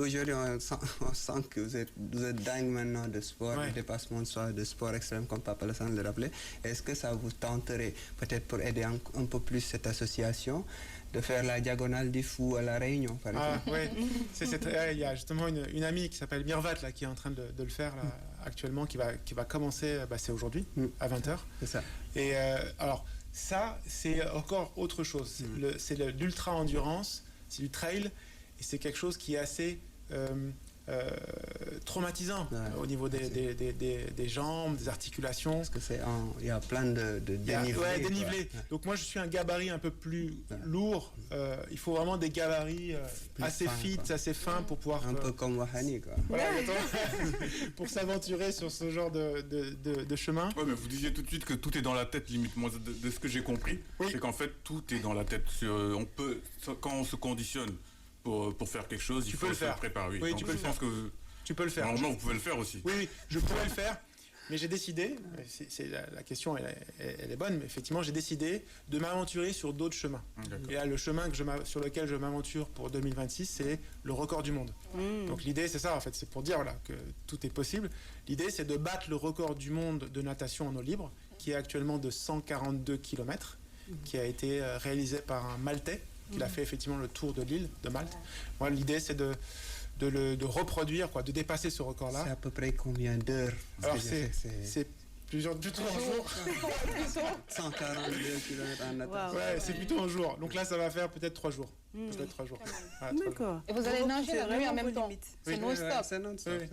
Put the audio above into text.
Aujourd'hui, on sent que vous êtes dingue maintenant de sport, de dépassement de soi, de sport extrême, comme Papa Alassane le rappelait. Est-ce que ça vous tenterait, peut-être pour aider un peu plus cette association, de faire la diagonale du fou à La Réunion, par exemple? Oui, il y a justement une amie qui s'appelle Mirvat, là, qui est en train de le faire là, actuellement, qui va commencer, c'est aujourd'hui, à 20h. C'est ça. Et alors, ça, c'est encore autre chose. C'est l'ultra-endurance, c'est du trail, et c'est quelque chose qui est assez traumatisant au niveau des jambes, des articulations. Parce que il y a plein de dénivelés. Dénivelés. Donc moi, je suis un gabarit un peu plus lourd. Il faut vraiment des gabarits assez fit, assez fins pour pouvoir... Un peu comme Wahani, quoi. Voilà, pour s'aventurer sur ce genre de chemin. Ouais, mais vous disiez tout de suite que tout est dans la tête, limite. Moi, de ce que j'ai compris, c'est qu'en fait, tout est dans la tête. On peut, quand on se conditionne pour faire quelque chose, il faut se préparer. Oui, tu peux le faire. Tu peux le faire. Normalement, vous pouvez le faire aussi. Oui, je pourrais le faire, mais j'ai décidé, la question elle est bonne, mais effectivement, j'ai décidé de m'aventurer sur d'autres chemins. Et là, le chemin sur lequel je m'aventure pour 2026, c'est le record du monde. Donc l'idée, c'est ça, en fait, c'est pour dire que tout est possible. L'idée, c'est de battre le record du monde de natation en eau libre, qui est actuellement de 142 km, qui a été réalisé par un Maltais, qui a fait effectivement le tour de l'île de Malte. Moi, l'idée, c'est de reproduire, de dépasser ce record-là. C'est à peu près combien d'heures? Alors, c'est plutôt un jour. 142 km en natation. Ouais, c'est plutôt un jour. Donc là, ça va faire peut-être 3 jours. Peut-être 3 jours. D'accord. Et vous allez nager la nuit en même temps. C'est non-stop. C'est non-stop.